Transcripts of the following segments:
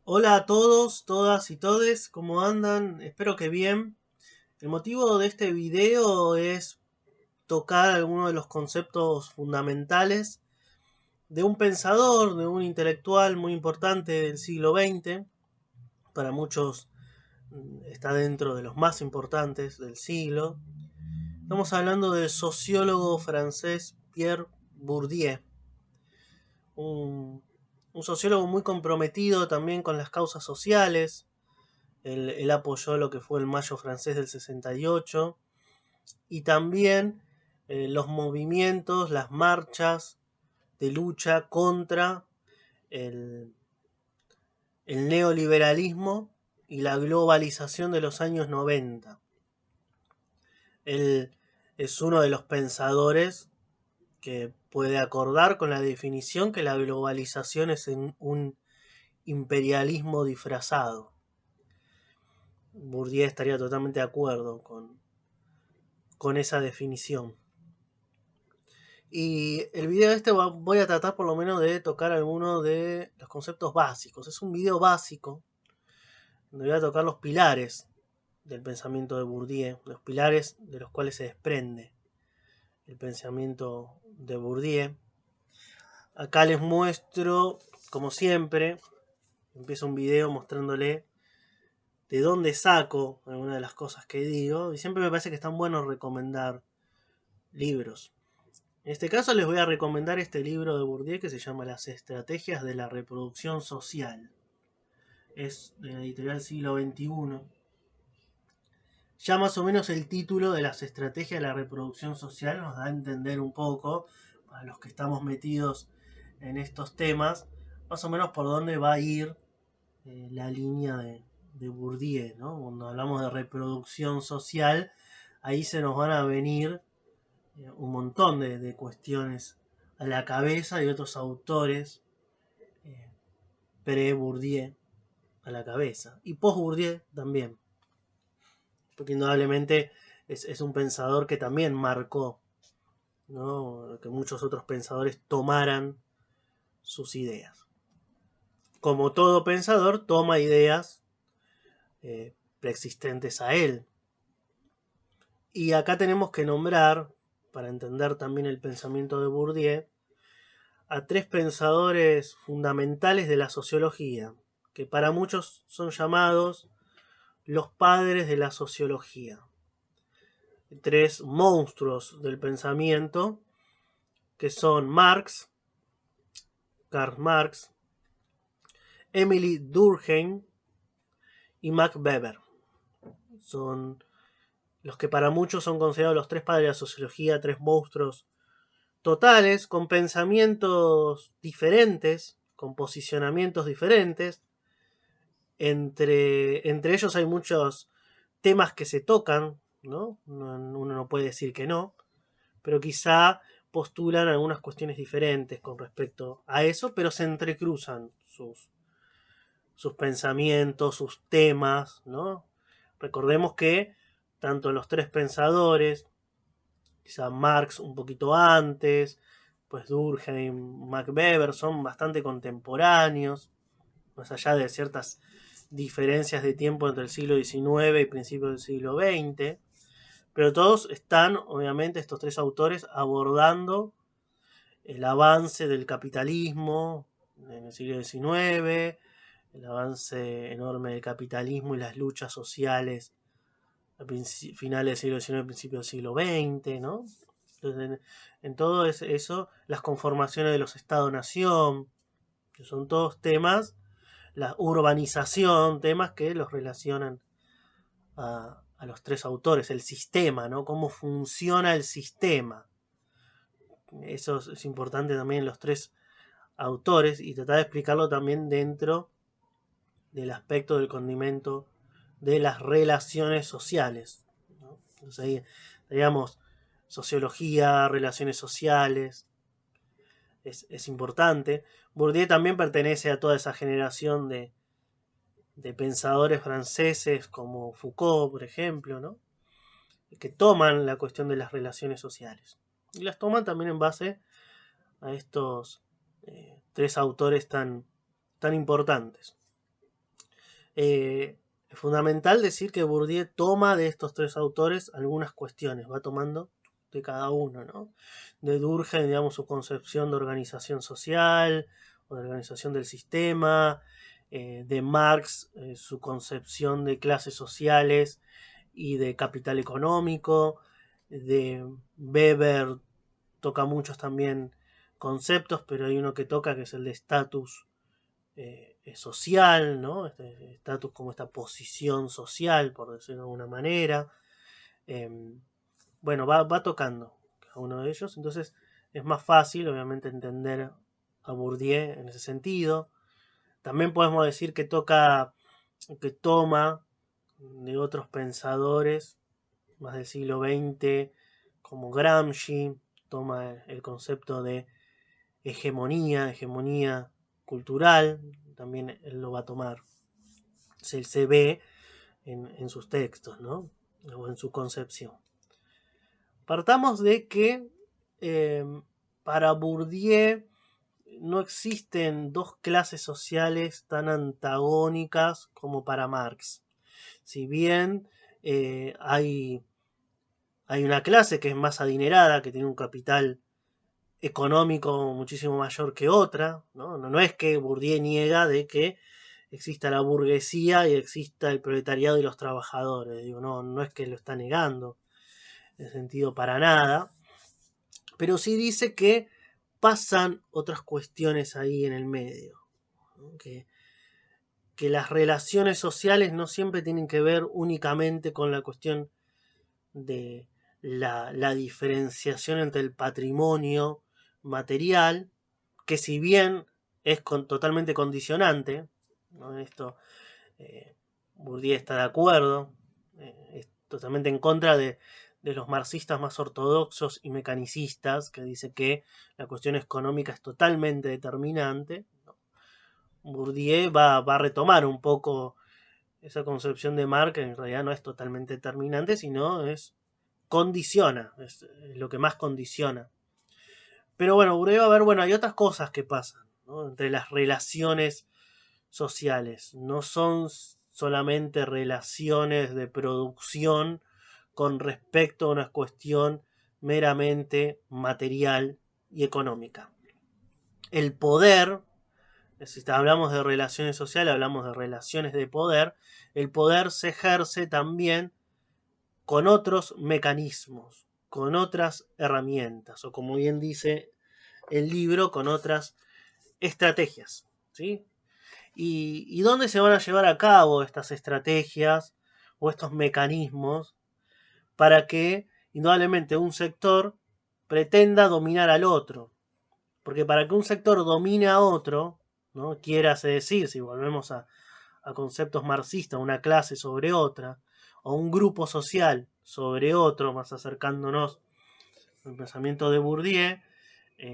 Hola a todos, todas y todes, ¿cómo andan? Espero que bien. El motivo de este video es tocar algunos de los conceptos fundamentales de un pensador, de un intelectual muy importante del siglo XX. Para muchos está dentro de los más importantes del siglo. Estamos hablando del sociólogo francés Pierre Bourdieu, un, un sociólogo muy comprometido también con las causas sociales. Él apoyó lo que fue el Mayo francés del 68 y también los movimientos, las marchas de lucha contra el, el neoliberalismo y la globalización de los años 90. Él es uno de los pensadores que puede acordar con la definición que la globalización es un imperialismo disfrazado. Bourdieu estaría totalmente de acuerdo con esa definición. Y el video voy a tratar por lo menos de tocar algunos de los conceptos básicos. Es un video básico donde voy a tocar los pilares del pensamiento de Bourdieu, los pilares de los cuales se desprende el pensamiento de Bourdieu. Acá les muestro, como siempre, empiezo un video mostrándole de dónde saco algunas de las cosas que digo. Y siempre me parece que es tan bueno recomendar libros. En este caso les voy a recomendar este libro de Bourdieu que se llama Las estrategias de la reproducción social. Es de la editorial Siglo XXI. Ya más o menos el título de Las estrategias de la reproducción social nos da a entender un poco, para los que estamos metidos en estos temas, más o menos por dónde va a ir la línea de Bourdieu, ¿no? Cuando hablamos de reproducción social, ahí se nos van a venir un montón de cuestiones a la cabeza y otros autores eh, pre-Bourdieu a la cabeza. Y post-Bourdieu también. Porque indudablemente es un pensador que también marcó, ¿no? Que muchos otros pensadores tomaran sus ideas. Como todo pensador, toma ideas preexistentes a él. Y acá tenemos que nombrar, para entender también el pensamiento de Bourdieu, a tres pensadores fundamentales de la sociología, que para muchos son llamados los padres de la sociología. Tres monstruos del pensamiento, que son Karl Marx, Emily Durkheim y Max Weber. Son los que para muchos son considerados los tres padres de la sociología, tres monstruos totales, con pensamientos diferentes, con posicionamientos diferentes. Entre ellos hay muchos temas que se tocan, ¿no? Uno no puede decir que no, pero quizá postulan algunas cuestiones diferentes con respecto a eso, pero se entrecruzan sus pensamientos, sus temas, ¿no? Recordemos que tanto los tres pensadores, quizá Marx un poquito antes, pues Durkheim, Max Weber, son bastante contemporáneos, más allá de ciertas diferencias de tiempo entre el siglo XIX y principios del siglo XX, pero todos están, obviamente, estos tres autores abordando el avance del capitalismo en el siglo XIX, el avance enorme del capitalismo y las luchas sociales a finales del siglo XIX, principios del siglo XX, ¿no? Entonces, en todo eso, las conformaciones de los Estados-nación, que son todos temas, la urbanización, temas que los relacionan a los tres autores, el sistema, ¿no? Cómo funciona el sistema. Eso es importante también en los tres autores y tratar de explicarlo también dentro del aspecto del condimento de las relaciones sociales, ¿no? Entonces ahí digamos sociología, relaciones sociales, es importante. Bourdieu también pertenece a toda esa generación de pensadores franceses como Foucault, por ejemplo, ¿no? Que toman la cuestión de las relaciones sociales. Y las toman también en base a estos tres autores tan importantes. es fundamental decir que Bourdieu toma de estos tres autores algunas cuestiones, va tomando de cada uno, ¿no? De Durkheim, digamos, su concepción de organización social o de organización del sistema, de Marx, su concepción de clases sociales y de capital económico, de Weber toca muchos también conceptos, pero hay uno que toca que es el de estatus social, ¿no? Este estatus como esta posición social, por decirlo de alguna manera. Eh, bueno, va tocando cada uno de ellos, entonces es más fácil, obviamente, entender a Bourdieu en ese sentido. También podemos decir que que toma de otros pensadores más del siglo XX, como Gramsci, toma el concepto de hegemonía cultural, también él lo va a tomar. Se ve en sus textos, ¿no? O en su concepción. Partamos de que para Bourdieu no existen dos clases sociales tan antagónicas como para Marx. Si bien hay una clase que es más adinerada, que tiene un capital económico muchísimo mayor que otra, ¿no? No es que Bourdieu niega de que exista la burguesía y exista el proletariado y los trabajadores. Digo, no es que lo está negando, en sentido para nada, pero sí dice que pasan otras cuestiones ahí en el medio, ¿no? Que las relaciones sociales no siempre tienen que ver únicamente con la cuestión de la diferenciación entre el patrimonio material, que si bien es totalmente condicionante, ¿no? Esto Bourdieu está de acuerdo, es totalmente en contra de los marxistas más ortodoxos y mecanicistas, que dice que la cuestión económica es totalmente determinante. Bourdieu va a retomar un poco esa concepción de Marx, que en realidad no es totalmente determinante, sino condiciona, es lo que más condiciona. Pero bueno, Bourdieu va a ver, bueno, hay otras cosas que pasan, ¿no? Entre las relaciones sociales. No son solamente relaciones de producción con respecto a una cuestión meramente material y económica. El poder, si hablamos de relaciones sociales, hablamos de relaciones de poder, el poder se ejerce también con otros mecanismos, con otras herramientas, o como bien dice el libro, con otras estrategias, ¿sí? ¿Y dónde se van a llevar a cabo estas estrategias o estos mecanismos para que indudablemente un sector pretenda dominar al otro? Porque para que un sector domine a otro, ¿no? Quiérase decir, si volvemos a conceptos marxistas, una clase sobre otra, o un grupo social sobre otro, más acercándonos al pensamiento de Bourdieu,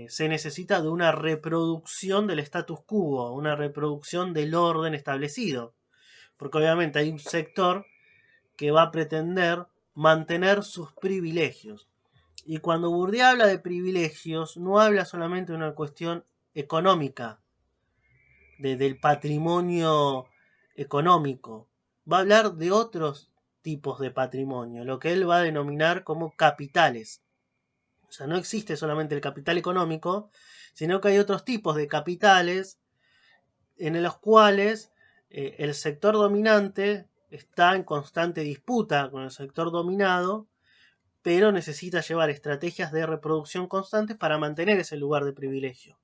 se necesita de una reproducción del status quo, una reproducción del orden establecido. Porque obviamente hay un sector que va a pretender mantener sus privilegios. Y cuando Bourdieu habla de privilegios, no habla solamente de una cuestión económica, del patrimonio económico. Va a hablar de otros tipos de patrimonio, lo que él va a denominar como capitales. O sea, no existe solamente el capital económico, sino que hay otros tipos de capitales en los cuales el sector dominante está en constante disputa con el sector dominado, pero necesita llevar estrategias de reproducción constantes para mantener ese lugar de privilegio.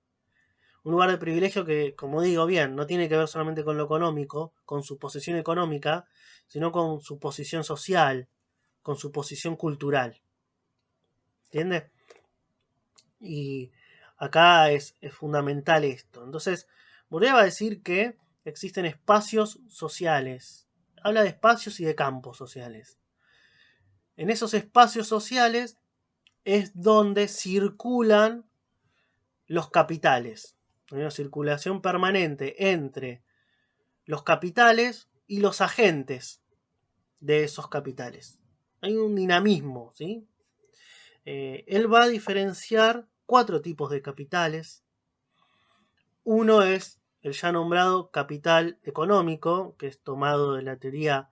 Un lugar de privilegio que, como digo bien, no tiene que ver solamente con lo económico, con su posición económica, sino con su posición social, con su posición cultural. ¿Entiendes? Y acá es fundamental esto. Entonces, Bourdieu va a decir que existen espacios sociales. Habla de espacios y de campos sociales. En esos espacios sociales es donde circulan los capitales. Hay una circulación permanente entre los capitales y los agentes de esos capitales. Hay un dinamismo, ¿sí? Él va a diferenciar 4 tipos de capitales. Uno es el ya nombrado capital económico, que es tomado de la teoría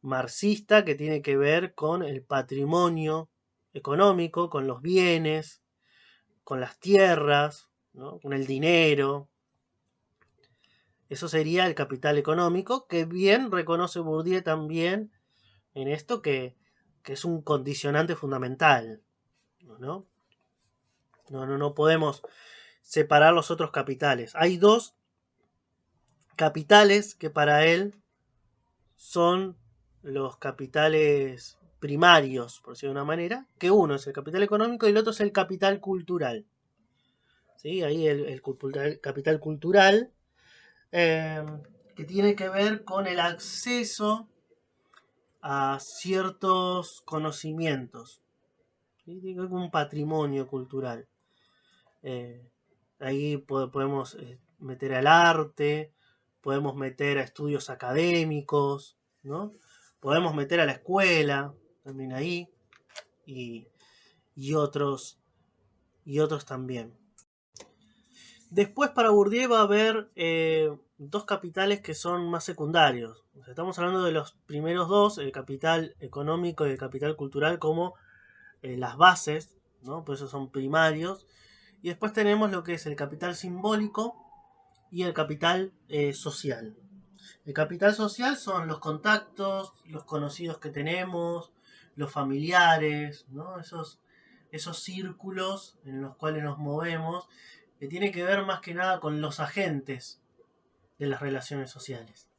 marxista, que tiene que ver con el patrimonio económico, con los bienes, con las tierras, ¿no? Con el dinero. Eso sería el capital económico, que bien reconoce Bourdieu también en esto que es un condicionante fundamental, ¿no? No podemos separar los otros capitales. Hay dos capitales que para él son los capitales primarios, por decirlo de una manera, que uno es el capital económico y el otro es el capital cultural. ¿Sí? Ahí capital cultural, que tiene que ver con el acceso a ciertos conocimientos. ¿Sí? Tiene que ver con un patrimonio cultural. Eh, Ahí podemos meter al arte, podemos meter a estudios académicos, ¿no? Podemos meter a la escuela también ahí y, y otros y otros también. Después para Bourdieu va a haber dos capitales que son más secundarios. O sea, estamos hablando de los primeros dos, el capital económico y el capital cultural, como las bases, ¿no? Por eso son primarios. Y después tenemos lo que es el capital simbólico y el capital social. El capital social son los contactos, los conocidos que tenemos, los familiares, ¿no? Esos círculos en los cuales nos movemos, que tiene que ver más que nada con los agentes de las relaciones sociales.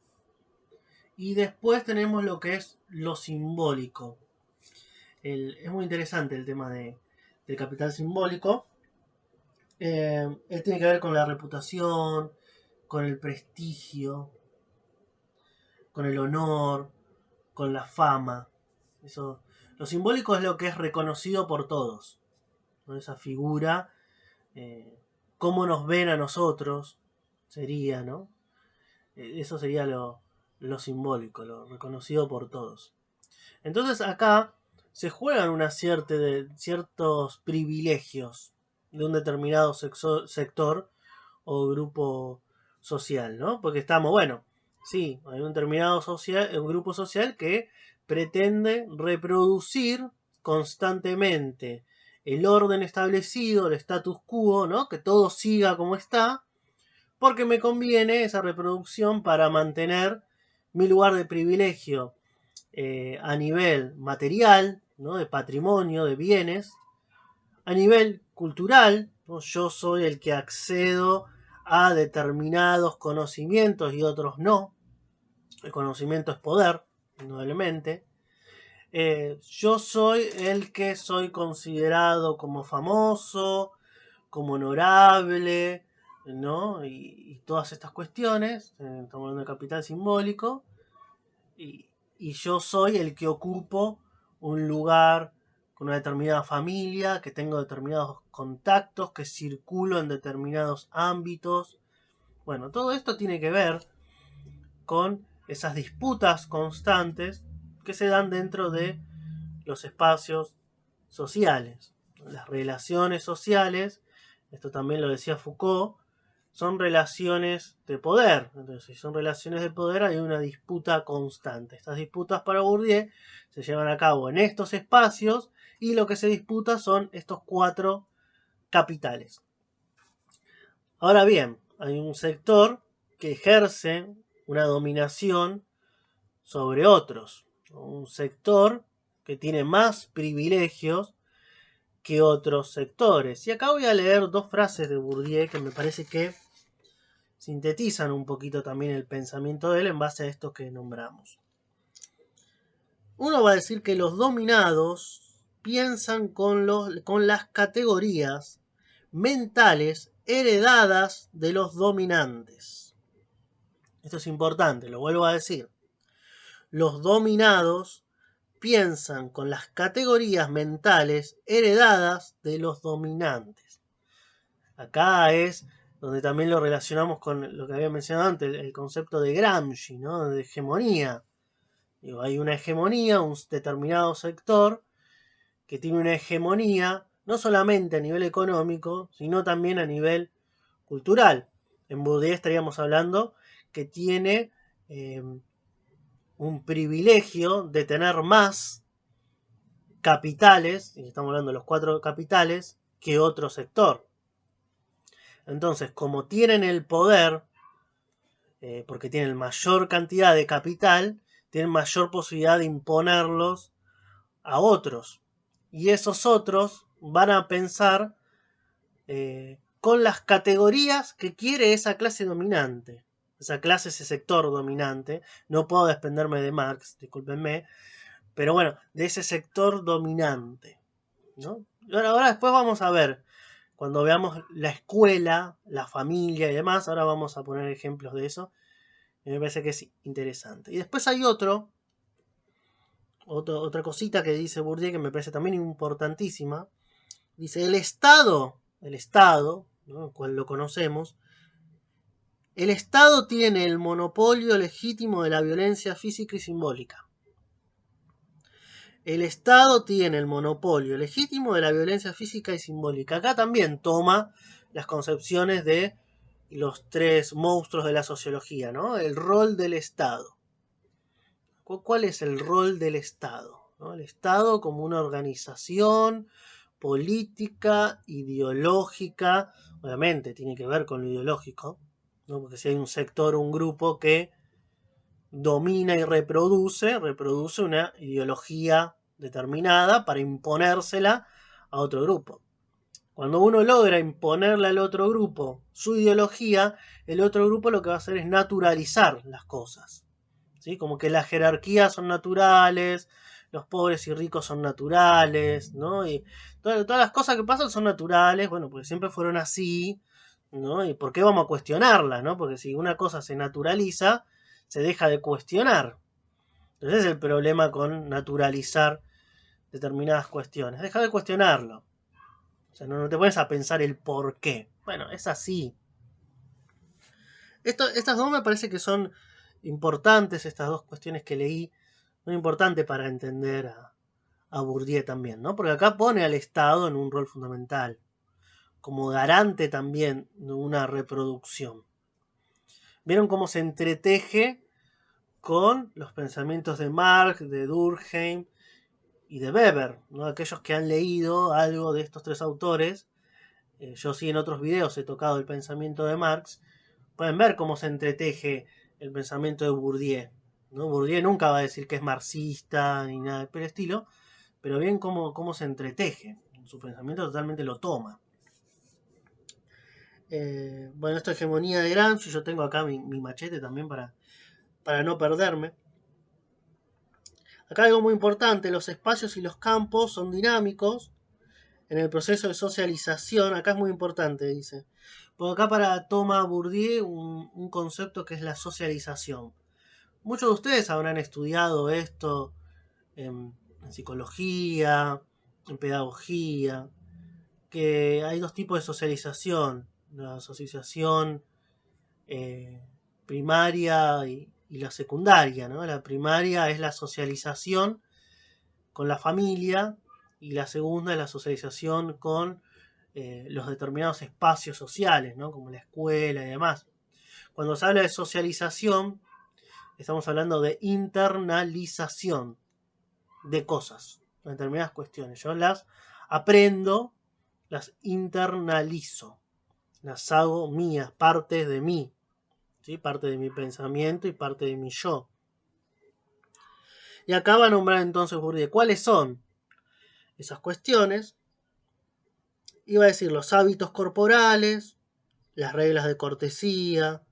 Y después tenemos lo que es lo simbólico. Es muy interesante el tema del capital simbólico. Él tiene que ver con la reputación, con el prestigio, con el honor, con la fama. Eso, lo simbólico es lo que es reconocido por todos, ¿no? Esa figura, cómo nos ven a nosotros, sería, ¿no? Eso sería lo simbólico, lo reconocido por todos. Entonces acá se juegan ciertos privilegios de un determinado sector o grupo social, ¿no? Porque estamos, bueno, sí, hay un determinado un grupo social que pretende reproducir constantemente el orden establecido, el status quo, ¿no? Que todo siga como está, porque me conviene esa reproducción para mantener mi lugar de privilegio a nivel material, ¿no? De patrimonio, de bienes, a nivel cultural, ¿no? Yo soy el que accedo a determinados conocimientos y otros no. El conocimiento es poder, indudablemente. Yo soy el que soy considerado como famoso, como honorable, ¿no? Y todas estas cuestiones. Estamos hablando de capital simbólico. Y yo soy el que ocupo un lugar con una determinada familia, que tengo determinados contactos, que circulo en determinados ámbitos. Bueno, todo esto tiene que ver con esas disputas constantes que se dan dentro de los espacios sociales. Las relaciones sociales, esto también lo decía Foucault, son relaciones de poder. Entonces, si son relaciones de poder, hay una disputa constante. Estas disputas para Bourdieu se llevan a cabo en estos espacios y lo que se disputa son estos cuatro capitales. Ahora bien, hay un sector que ejerce una dominación sobre otros. Un sector que tiene más privilegios que otros sectores. Y acá voy a leer dos frases de Bourdieu que me parece que sintetizan un poquito también el pensamiento de él en base a esto que nombramos. Uno va a decir que los dominados piensan con las categorías mentales heredadas de los dominantes. Esto es importante, lo vuelvo a decir. Los dominados piensan con las categorías mentales heredadas de los dominantes. Acá es donde también lo relacionamos con lo que había mencionado antes, el concepto de Gramsci, ¿no? De hegemonía. Digo, hay una hegemonía, un determinado sector que tiene una hegemonía no solamente a nivel económico, sino también a nivel cultural. En Bourdieu estaríamos hablando que tiene un privilegio de tener más capitales, y estamos hablando de los 4 capitales, que otro sector. Entonces, como tienen el poder, porque tienen mayor cantidad de capital, tienen mayor posibilidad de imponerlos a otros. Y esos otros van a pensar con las categorías que quiere esa clase dominante. Esa clase, ese sector dominante. No puedo desprenderme de Marx, discúlpenme, pero bueno, de ese sector dominante, ¿no? Ahora después vamos a ver, cuando veamos la escuela, la familia y demás, ahora vamos a poner ejemplos de eso. Me parece que es interesante. Y después hay otra cosita que dice Bourdieu que me parece también importantísima. Dice, el Estado, ¿no?, el cual lo conocemos, el Estado tiene el monopolio legítimo de la violencia física y simbólica. El Estado tiene el monopolio legítimo de la violencia física y simbólica. Acá también toma las concepciones de los 3 monstruos de la sociología, ¿no? El rol del Estado. ¿Cuál es el rol del Estado? ¿No? El Estado como una organización política, ideológica, obviamente tiene que ver con lo ideológico, ¿no? Porque si hay un sector o un grupo que domina y reproduce una ideología determinada para imponérsela a otro grupo. Cuando uno logra imponerle al otro grupo su ideología, el otro grupo lo que va a hacer es naturalizar las cosas. ¿Sí? Como que las jerarquías son naturales, los pobres y ricos son naturales, ¿no? Y todas las cosas que pasan son naturales, bueno, porque siempre fueron así, ¿no? ¿Y por qué vamos a cuestionarlas, ¿no? Porque si una cosa se naturaliza, se deja de cuestionar. Entonces es el problema con naturalizar determinadas cuestiones. Deja de cuestionarlo. O sea, no te pones a pensar el por qué. Bueno, es así. Estas dos me parece que son importantes, estas dos cuestiones que leí, son importantes para entender a Bourdieu también, ¿no? Porque acá pone al Estado en un rol fundamental, como garante también de una reproducción. ¿Vieron cómo se entreteje con los pensamientos de Marx, de Durkheim y de Weber, ¿no? Aquellos que han leído algo de estos 3 autores, yo sí en otros videos he tocado el pensamiento de Marx, pueden ver cómo se entreteje el pensamiento de Bourdieu, ¿no? Bourdieu nunca va a decir que es marxista ni nada por el estilo, pero bien cómo se entreteje. Su pensamiento totalmente lo toma. Bueno, esta hegemonía de Gramsci, yo tengo acá mi machete también para no perderme. Acá algo muy importante, los espacios y los campos son dinámicos en el proceso de socialización. Acá es muy importante, dice. Porque acá toma Bourdieu un concepto que es la socialización. Muchos de ustedes habrán estudiado esto en psicología, en pedagogía, que hay 2 tipos de socialización. La socialización primaria y la secundaria, ¿no? La primaria es la socialización con la familia y la segunda es la socialización con los determinados espacios sociales, ¿no? Como la escuela y demás. Cuando se habla de socialización, estamos hablando de internalización de cosas, de determinadas cuestiones. Yo las aprendo, las internalizo, las hago mías, parte de mí, ¿sí? Parte de mi pensamiento y parte de mi yo. Y acá va a nombrar entonces Bourdieu cuáles son esas cuestiones. Iba a decir los hábitos corporales, las reglas de cortesía,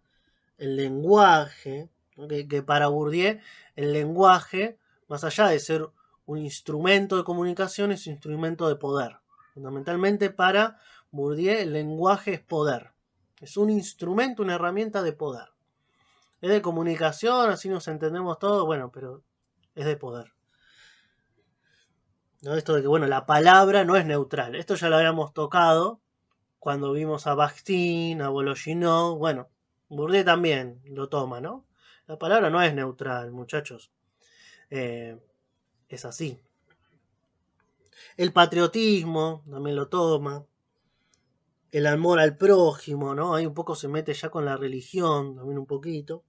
el lenguaje, ¿no? Que para Bourdieu el lenguaje, más allá de ser un instrumento de comunicación, es un instrumento de poder. Fundamentalmente para Bourdieu el lenguaje es poder. Es un instrumento, una herramienta de poder. Es de comunicación, así nos entendemos todos, bueno, pero es de poder. ¿No? Esto de que, bueno, la palabra no es neutral. Esto ya lo habíamos tocado cuando vimos a Bakhtin, a Vologinov. Bueno, Bourdieu también lo toma, ¿no? La palabra no es neutral, muchachos. Es así. El patriotismo también lo toma. el amor al prójimo, ¿no? Ahí un poco se mete ya con la religión, también un poquito.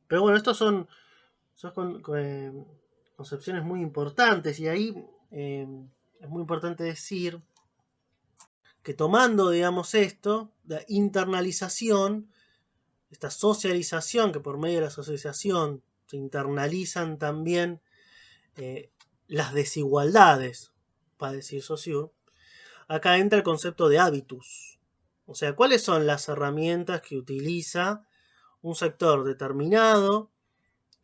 Pero bueno, estos son concepciones muy importantes y ahí es muy importante decir que tomando, digamos, esto, la internalización, esta socialización, que por medio de la socialización se internalizan también las desigualdades, para decir Saussure, acá entra el concepto de hábitus. O sea, ¿cuáles son las herramientas que utiliza un sector determinado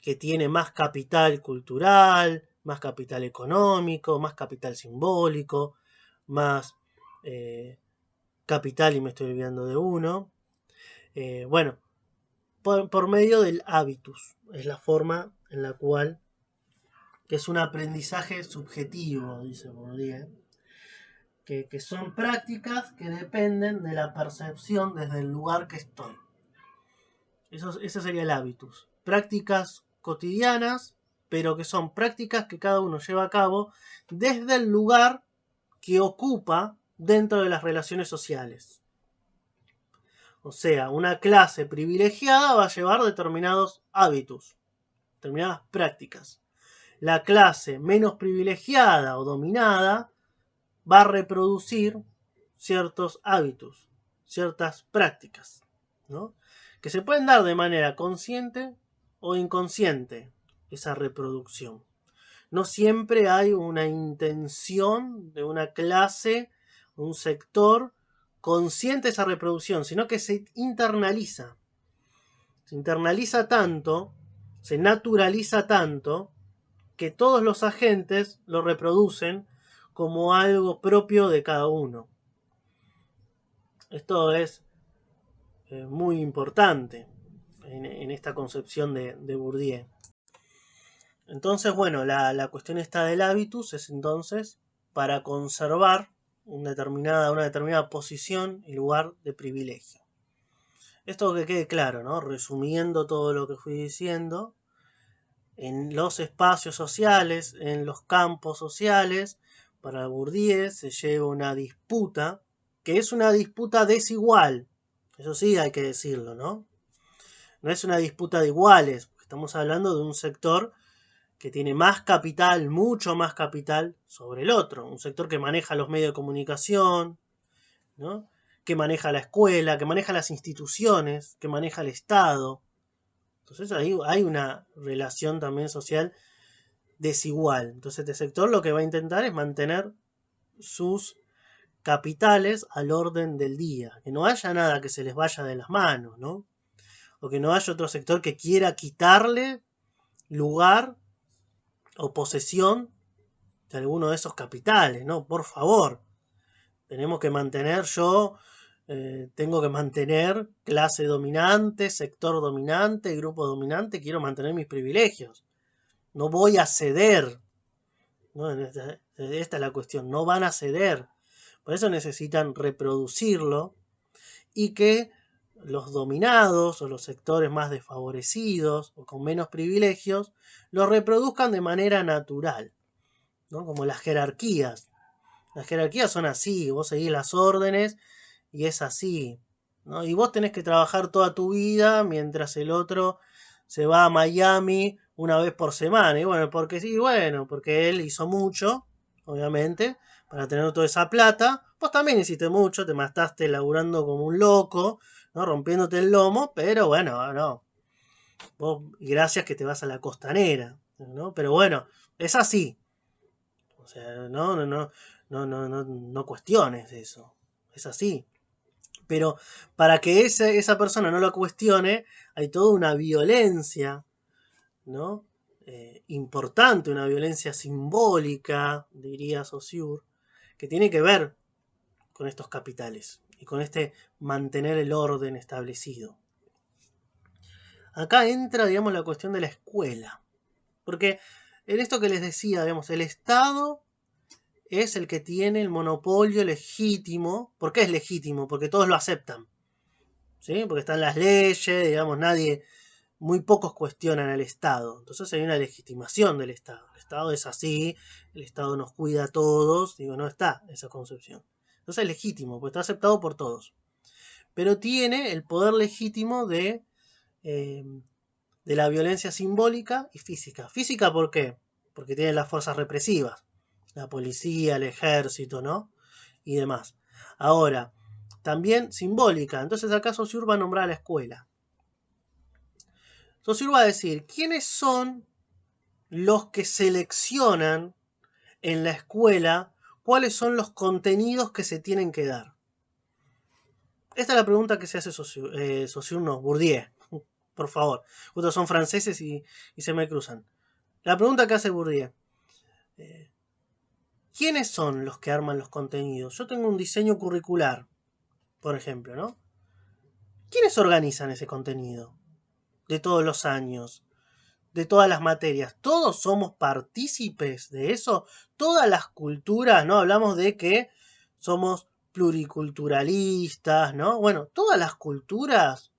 que tiene más capital cultural, más capital económico, más capital simbólico, más capital, y me estoy olvidando de uno? Bueno, por medio del hábitus, es la forma en la cual, que es un aprendizaje subjetivo, dice Bourdieu, que son prácticas que dependen de la percepción desde el lugar que estoy. Ese sería el hábitus. Prácticas cotidianas, pero que son prácticas que cada uno lleva a cabo desde el lugar que ocupa dentro de las relaciones sociales. O sea, una clase privilegiada va a llevar determinados hábitos, determinadas prácticas. La clase menos privilegiada o dominada va a reproducir ciertos hábitos, ciertas prácticas, ¿no? Que se pueden dar de manera consciente o inconsciente, esa reproducción. No siempre hay una intención de una clase, un sector, consciente de esa reproducción, sino que se internaliza. Se internaliza tanto, se naturaliza tanto, que todos los agentes lo reproducen como algo propio de cada uno. Esto es muy importante en esta concepción de Bourdieu. Entonces, bueno, la cuestión esta del hábitus es entonces para conservar una determinada posición y lugar de privilegio. Esto que quede claro, ¿no? Resumiendo todo lo que fui diciendo, en los espacios sociales, en los campos sociales, para Bourdieu se lleva una disputa, que es una disputa desigual. Eso sí hay que decirlo, ¿no? No es una disputa de iguales, estamos hablando de un sector que tiene más capital, mucho más capital sobre el otro. Un sector que maneja los medios de comunicación, ¿no? Que maneja la escuela, que maneja las instituciones, que maneja el Estado. Entonces ahí hay una relación también social desigual. Entonces este sector lo que va a intentar es mantener sus capitales al orden del día. Que no haya nada que se les vaya de las manos, ¿no? O que no haya otro sector que quiera quitarle lugar o posesión de alguno de esos capitales, ¿no? Por favor, tenemos que mantener, tengo que mantener clase dominante, sector dominante, grupo dominante, quiero mantener mis privilegios. No voy a ceder, ¿no? Esta es la cuestión, no van a ceder. Por eso necesitan reproducirlo y que los dominados o los sectores más desfavorecidos o con menos privilegios lo reproduzcan de manera natural, ¿no? Como las jerarquías. Las jerarquías son así, vos seguís las órdenes y es así, ¿no? Y vos tenés que trabajar toda tu vida mientras el otro se va a Miami una vez por semana. Y bueno, porque sí, bueno, porque él hizo mucho, obviamente, para tener toda esa plata. Vos también hiciste mucho, te mataste laburando como un loco, ¿no? Rompiéndote el lomo, pero bueno, no. Vos, gracias que te vas a la costanera, ¿no? Pero bueno, es así. O sea, no cuestiones eso. Es así. Pero para que esa persona no lo cuestione, hay toda una violencia, ¿no? Importante, una violencia simbólica, diría Saussure, que tiene que ver con estos capitales y con este mantener el orden establecido. Acá entra, digamos, la cuestión de la escuela. Porque en esto que les decía, digamos, el Estado es el que tiene el monopolio legítimo. ¿Por qué es legítimo? Porque todos lo aceptan. ¿Sí? Porque están las leyes, digamos, muy pocos cuestionan al Estado. Entonces hay una legitimación del Estado. El Estado es así, el Estado nos cuida a todos. Digo, no está esa concepción. Entonces es legítimo, porque está aceptado por todos. Pero tiene el poder legítimo de la violencia simbólica y física. ¿Física por qué? Porque tiene las fuerzas represivas, la policía, el ejército, ¿no? Y demás. Ahora, también simbólica. Entonces acá Saussure va a nombrar a la escuela. Saussure va a decir, ¿quiénes son los que seleccionan en la escuela cuáles son los contenidos que se tienen que dar? Esta es la pregunta que se hace Saussure, no, Bourdieu, por favor. Justo son franceses y se me cruzan. La pregunta que hace Bourdieu. ¿Quiénes son los que arman los contenidos? Yo tengo un diseño curricular, por ejemplo, ¿no? ¿Quiénes organizan ese contenido? De todos los años, de todas las materias. ¿Todos somos partícipes de eso? Todas las culturas, ¿no? Hablamos de que somos pluriculturalistas, ¿no? Bueno, todas las culturas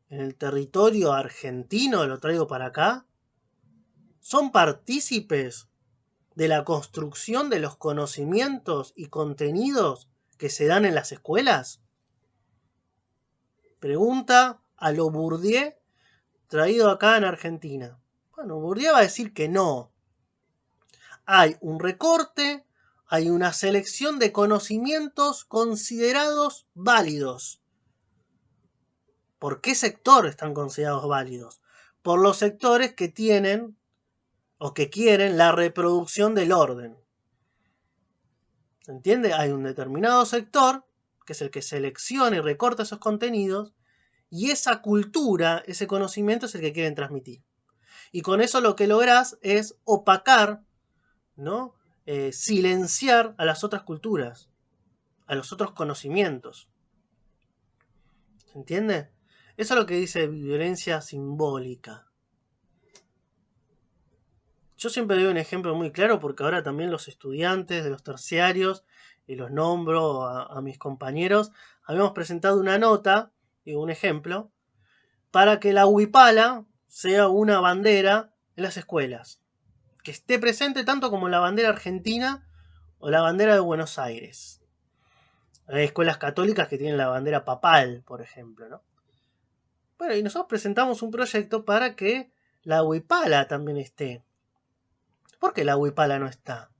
en el territorio argentino, lo traigo para acá, son partícipes de la construcción de los conocimientos y contenidos que se dan en las escuelas? Pregunta a lo Bourdieu traído acá en Argentina. Bueno, Bourdieu va a decir que no. Hay un recorte, hay una selección de conocimientos considerados válidos. ¿Por qué sector están considerados válidos? Por los sectores que tienen o que quieren la reproducción del orden. ¿Se entiende? Hay un determinado sector, que es el que selecciona y recorta esos contenidos, y esa cultura, ese conocimiento es el que quieren transmitir. Y con eso lo que lográs es opacar, ¿no? Silenciar a las otras culturas, a los otros conocimientos. ¿Se entiende? Eso es lo que dice violencia simbólica. Yo siempre doy un ejemplo muy claro porque ahora también los estudiantes de los terciarios, y los nombro a mis compañeros, habíamos presentado una nota, digo un ejemplo, para que la huipala sea una bandera en las escuelas. Que esté presente tanto como la bandera argentina o la bandera de Buenos Aires. Hay escuelas católicas que tienen la bandera papal, por ejemplo, ¿no? Bueno, y nosotros presentamos un proyecto para que la huipala también esté. ¿Por qué la huipala no está?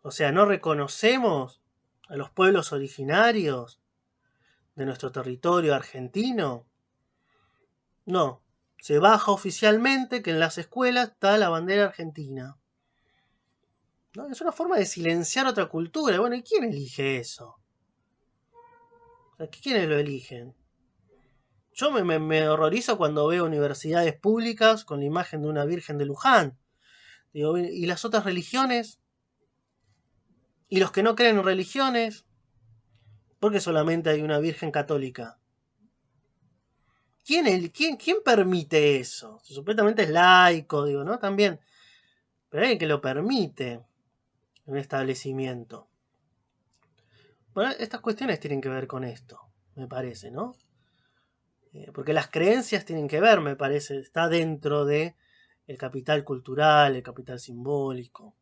O sea, ¿no reconocemos a los pueblos originarios de nuestro territorio argentino? No, se baja oficialmente que en las escuelas está la bandera argentina. ¿No? Es una forma de silenciar otra cultura. Bueno, ¿y quién elige eso? O sea, ¿quiénes lo eligen? Yo me horrorizo cuando veo universidades públicas con la imagen de una Virgen de Luján. Digo, ¿y las otras religiones? ¿Y los que no creen en religiones? ¿Por qué solamente hay una Virgen católica? ¿Quién permite eso? Supuestamente es laico, digo, ¿no? También. Pero hay alguien que lo permite en un establecimiento. Bueno, estas cuestiones tienen que ver con esto, me parece, ¿no? Porque las creencias tienen que ver, me parece, está dentro de el capital cultural, el capital simbólico.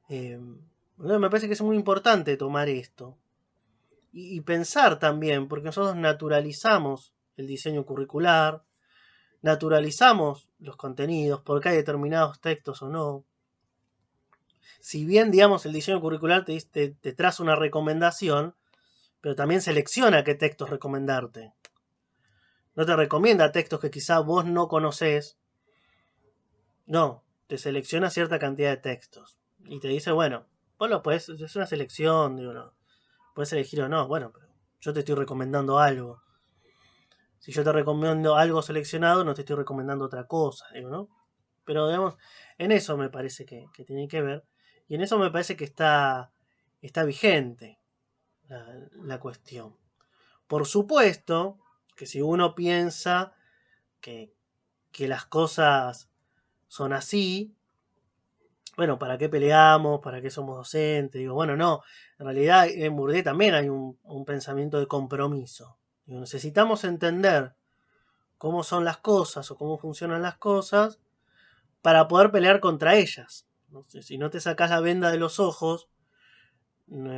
Me parece que es muy importante tomar esto y pensar también, porque nosotros naturalizamos el diseño curricular, naturalizamos los contenidos, porque hay determinados textos o no. Si bien, digamos, el diseño curricular te traza una recomendación, pero también selecciona qué textos recomendarte. No te recomienda textos que quizá vos no conocés. No, te selecciona cierta cantidad de textos. Y te dice, bueno, vos lo podés, es una selección, digo, no. Puedes elegir o no. Bueno, pero yo te estoy recomendando algo. Si yo te recomiendo algo seleccionado, no te estoy recomendando otra cosa, digo, ¿no? Pero, digamos, en eso me parece que tiene que ver. Y en eso me parece que está vigente la cuestión. Por supuesto que si uno piensa que las cosas son así, bueno, ¿para qué peleamos? ¿Para qué somos docentes? Digo, bueno, no. En realidad en Bourdieu también hay un pensamiento de compromiso. Digo, necesitamos entender cómo son las cosas o cómo funcionan las cosas para poder pelear contra ellas. ¿No? Si no te sacás la venda de los ojos,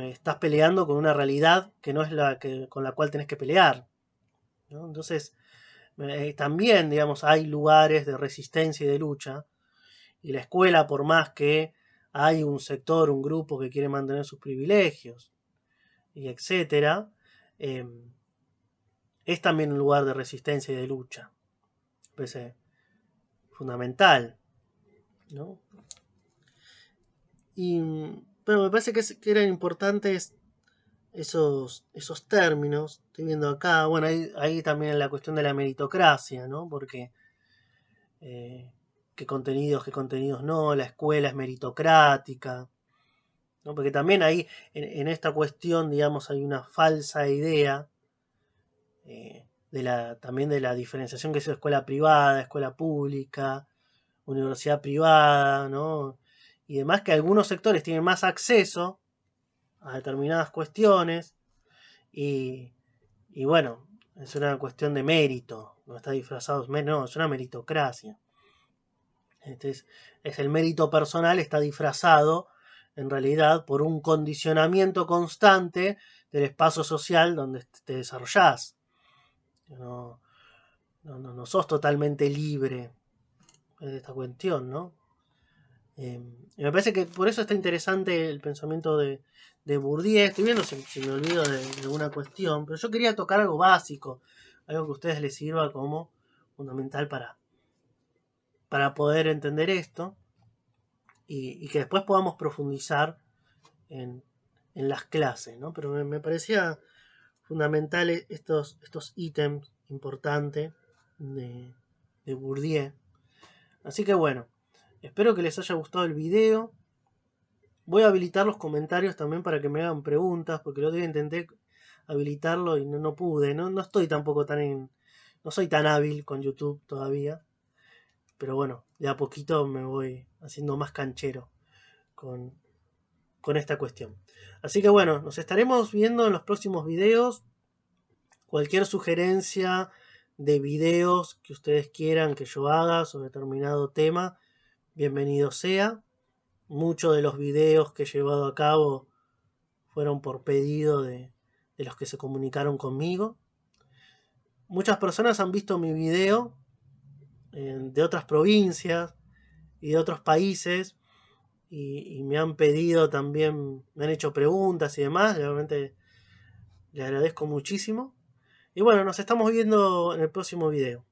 estás peleando con una realidad que no es con la cual tenés que pelear, ¿no? Entonces, también, digamos, hay lugares de resistencia y de lucha, y la escuela, por más que hay un sector, un grupo que quiere mantener sus privilegios, y etcétera, es también un lugar de resistencia y de lucha. Me parece fundamental, ¿no? Y, pero me parece que eran importantes esos términos. Estoy viendo acá, bueno, ahí también la cuestión de la meritocracia, ¿no? Porque eh, qué contenidos no, la escuela es meritocrática, ¿no? Porque también ahí, en esta cuestión, digamos, hay una falsa idea también de la diferenciación que es escuela privada, escuela pública, universidad privada, ¿no? Y demás, que algunos sectores tienen más acceso a determinadas cuestiones y, y bueno, es una cuestión de mérito, no está disfrazado, no, es una meritocracia. Entonces, es el mérito personal, está disfrazado en realidad por un condicionamiento constante del espacio social donde te desarrollás. No, no sos totalmente libre de esta cuestión, ¿no? Y me parece que por eso está interesante el pensamiento de Bourdieu. Estoy viendo si me olvido de alguna cuestión, pero yo quería tocar algo básico, algo que a ustedes les sirva como fundamental para poder entender esto y que después podamos profundizar en, en las clases, ¿no? Pero me parecía fundamental estos ítems importantes de Bourdieu. Así que bueno, espero que les haya gustado el video. Voy a habilitar los comentarios también para que me hagan preguntas, porque el otro día intenté habilitarlo y no pude. No estoy tampoco no soy tan hábil con YouTube todavía. Pero bueno, de a poquito me voy haciendo más canchero con, con esta cuestión. Así que bueno, nos estaremos viendo en los próximos videos. Cualquier sugerencia de videos que ustedes quieran que yo haga sobre determinado tema, bienvenido sea. Muchos de los videos que he llevado a cabo fueron por pedido de los que se comunicaron conmigo. Muchas personas han visto mi video de otras provincias y de otros países y me han pedido también, me han hecho preguntas y demás. Realmente les agradezco muchísimo. Y bueno, nos estamos viendo en el próximo video.